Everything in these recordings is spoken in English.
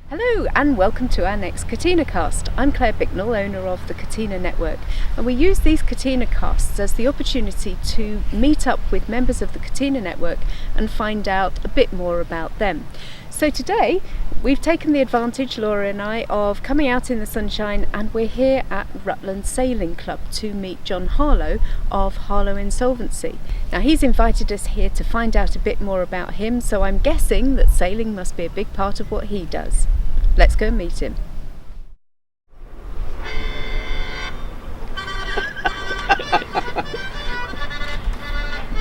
Hello and welcome to our next Catena Cast. I'm Claire Bicknell, owner of the Catena Network, and we use these Catena Casts as the opportunity to meet up with members of the Catena Network and find out a bit more about them. So today we've taken the advantage, Laura and I, of coming out in the sunshine, and we're here at Rutland Sailing Club to meet John Harlow of Harlow Insolvency. Now he's invited us here to find out a bit more about him, so I'm guessing that sailing must be a big part of what he does. Let's go and meet him.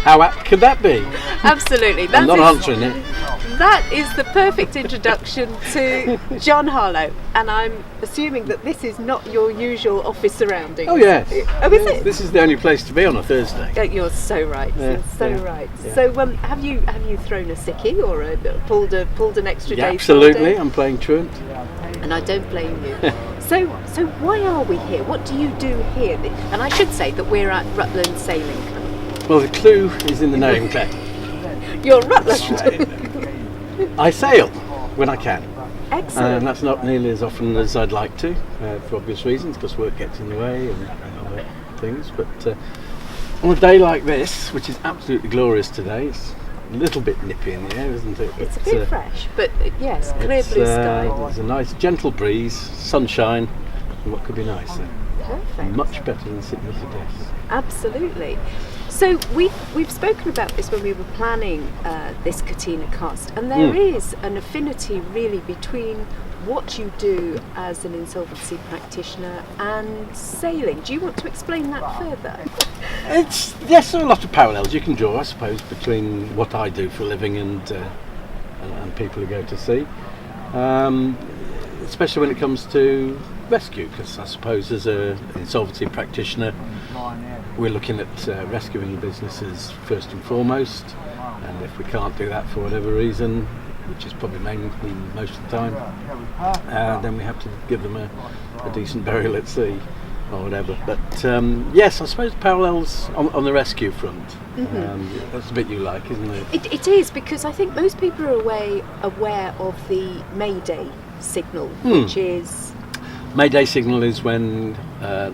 How apt could that be? Absolutely. I'm not answering it. That is the perfect introduction to John Harlow, and I'm assuming that this is not your usual office surroundings. Oh yes. Oh, is it? This is the only place to be on a Thursday. You're so right. Yeah, Right. yeah. So, have you thrown a sickie or pulled an extra day? Absolutely. I'm playing truant. And I don't blame you. So why are we here? What do you do here? And I should say that we're at Rutland Sailing Club. Well, the clue is in the name, Claire. You're Rutland. I sail when I can. Excellent. And that's not nearly as often as I'd like to, for obvious reasons, because work gets in the way and other things. But on a day like this, which is absolutely glorious today, it's a little bit nippy in the air, isn't it? It's a bit fresh, but yes, clear blue sky. There's a nice gentle breeze, sunshine, and what could be nicer? Perfect. Much better than sitting at a desk. Absolutely. So we've spoken about this when we were planning this Catena Cast, and there is an affinity really between what you do as an insolvency practitioner and sailing. Do you want to explain that further? Yes, there are a lot of parallels you can draw, I suppose, between what I do for a living and people who go to sea, especially when it comes to rescue, because I suppose as an insolvency practitioner we're looking at rescuing businesses first and foremost, and if we can't do that for whatever reason, which is probably mainly most of the time, then we have to give them a decent burial at sea or whatever. But yes, I suppose parallels on the rescue front. That's the bit you like, isn't it? It is, because I think most people are aware of the Mayday signal, which is... Mayday signal is when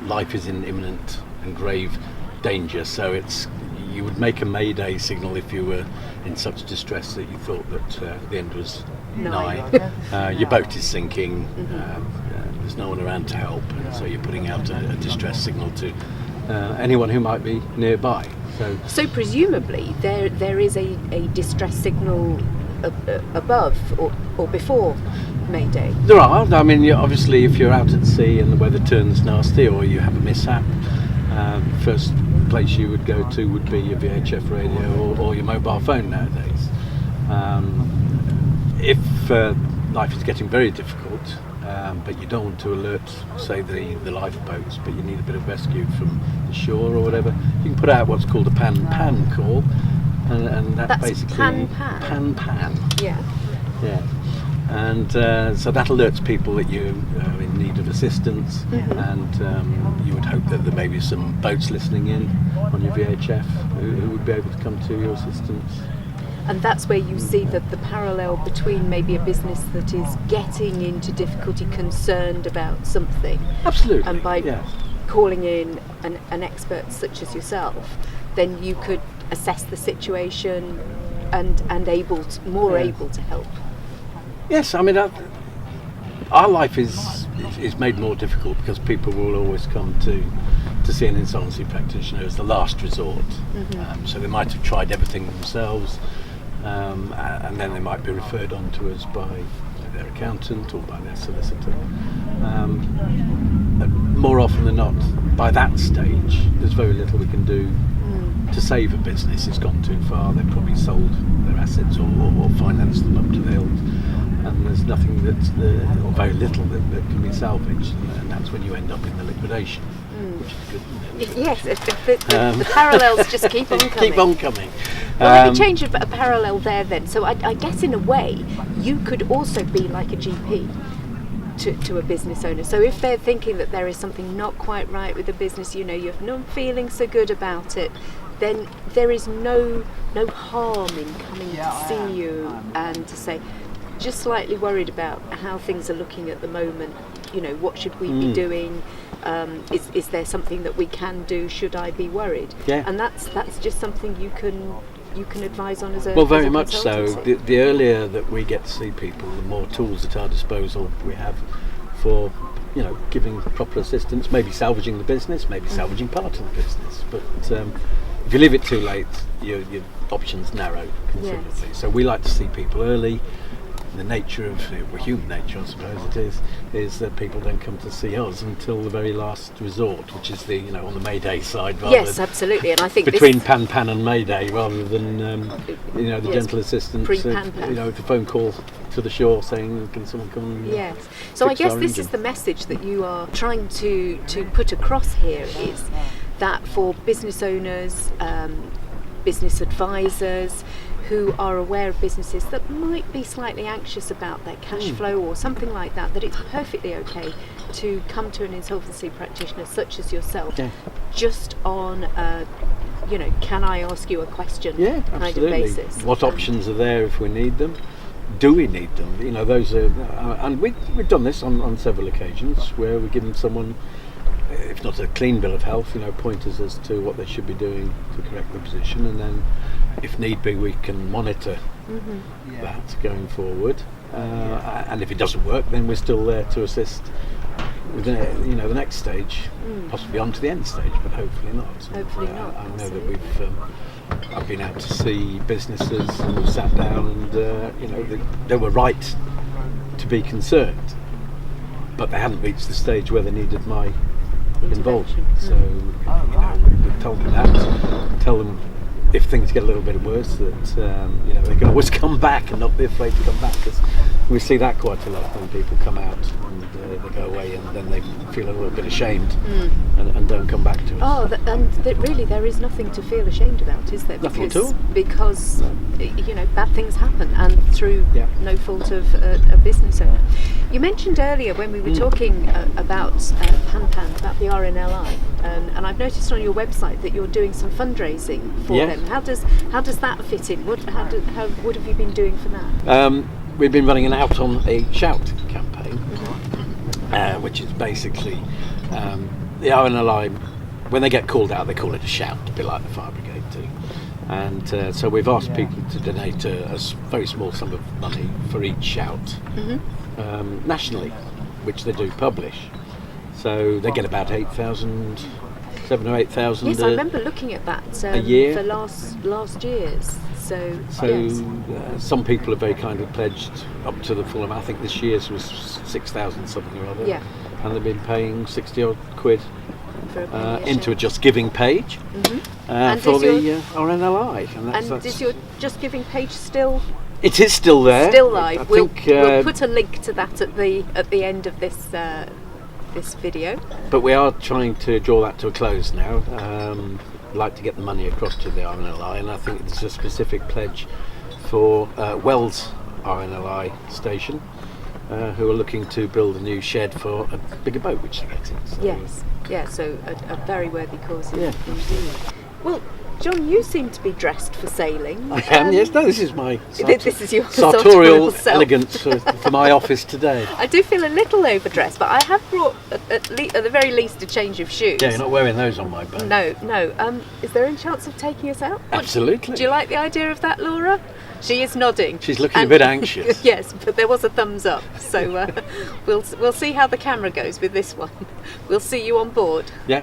life is in imminent and grave danger. So you would make a Mayday signal if you were in such distress that you thought that the end was nigh. Your boat is sinking. There's no one around to help, and so you're putting out a distress signal to anyone who might be nearby. So presumably there is a distress signal above or before Mayday. There are. I mean, obviously, if you're out at sea and the weather turns nasty or you have a mishap, first place you would go to would be your VHF radio or your mobile phone nowadays. If life is getting very difficult, but you don't want to alert, say, the lifeboats, but you need a bit of rescue from the shore or whatever, you can put out what's called a pan call, and that's basically pan. Yeah. And so that alerts people that you're in need of assistance, and you would hope that there may be some boats listening in on your VHF who would be able to come to your assistance. And that's where you see that the parallel between maybe a business that is getting into difficulty, concerned about something. Absolutely. And by calling in an expert such as yourself, then you could assess the situation and able to help. Yes, I mean, our life is made more difficult because people will always come to see an insolvency practitioner as the last resort. So they might have tried everything themselves, and then they might be referred on to us by their accountant or by their solicitor. But more often than not, by that stage, there's very little we can do to save a business. It's gone too far. They've probably sold their assets or financed them up to the hilt. And there's nothing or very little that can be salvaged, and that's when you end up in the liquidation, which is good. Yes, the parallels just keep on coming. Keep on coming. Well, let me change a parallel there then. So I guess in a way, you could also be like a GP to a business owner. So if they're thinking that there is something not quite right with the business, you're not feeling so good about it, then there is no harm in coming to see you and to say, just slightly worried about how things are looking at the moment. You know, what should we be doing? Is there something that we can do? Should I be worried? Yeah. And that's just something you can advise on as a Well, very as a much so. consultancy. The earlier that we get to see people, the more tools at our disposal we have for, you know, giving proper assistance, maybe salvaging the business, maybe salvaging part of the business. But if you leave it too late, your options narrow considerably. Yes. So we like to see people early. The nature of human nature, I suppose it is that people don't come to see us until the very last resort, which is the, you know, on the Mayday side. Rather Yes, absolutely, and I think between Pan and Mayday, rather than you know, the Yes, gentle assistance. pre-Pan. You know, the phone call to the shore saying, "Can someone come?" And, Yes. So I fix guess our this engine? is the message that you are trying to put across here, is that for business owners, business advisors who are aware of businesses that might be slightly anxious about their cash flow or something like that, that it's perfectly okay to come to an insolvency practitioner such as yourself, just on you know, can I ask you a question kind absolutely. of basis. What options are there if we need them? Do we need them? You know, those are, and we've done this on several occasions where we're giving someone, if not a clean bill of health, you know, pointers as to what they should be doing to correct the position, and then, if need be, we can monitor that going forward. And if it doesn't work, then we're still there to assist with you know, the next stage, possibly on to the end stage, but hopefully not. Hopefully not. I know that I've been out to see businesses and we've sat down and you know, they were right to be concerned, but they hadn't reached the stage where they needed my involvement. So you know, we told them that. Tell them if things get a little bit worse that you know, they can always come back and not be afraid to come back, because we see that quite a lot when people come out and they go away and then they feel a little bit ashamed and don't come back to us. Really there is nothing to feel ashamed about, is there? Nothing at all. Because you know, bad things happen, and through no fault of a business owner. You mentioned earlier when we were talking about Pan, about the RNLI, and I've noticed on your website that you're doing some fundraising for them. How does that fit in? What have you been doing for that? We've been running an Out on a Shout campaign, which is basically the RNLI, when they get called out, they call it a shout, a bit like the fire brigade do. And so we've asked people to donate a very small sum of money for each shout nationally, which they do publish. So they get about 7,000 or 8,000. Yes, I remember looking at that a year for last year's. So some people have very kindly pledged up to the full amount. I think this year's was 6,000 something or other. Yeah. And they've been paying 60 odd quid into a shout. Just Giving page for the RNLI. And is your Just Giving page still? It is still there. Still live. We'll put a link to that at the end of this video. But we are trying to draw that to a close now. Like to get the money across to the RNLI, and I think there's a specific pledge for Wells RNLI station, who are looking to build a new shed for a bigger boat which they're getting. So So a very worthy cause indeed. Well, John, you seem to be dressed for sailing. I am, yes. No, this is my this is your sartorial self. elegance for my office today. I do feel a little overdressed, but I have brought at the very least a change of shoes. Yeah, you're not wearing those on my boat. No. Is there any chance of taking us out? Absolutely. Do you like the idea of that, Laura? She is nodding. She's looking a bit anxious. Yes, but there was a thumbs up. So we'll see how the camera goes with this one. We'll see you on board. Yeah.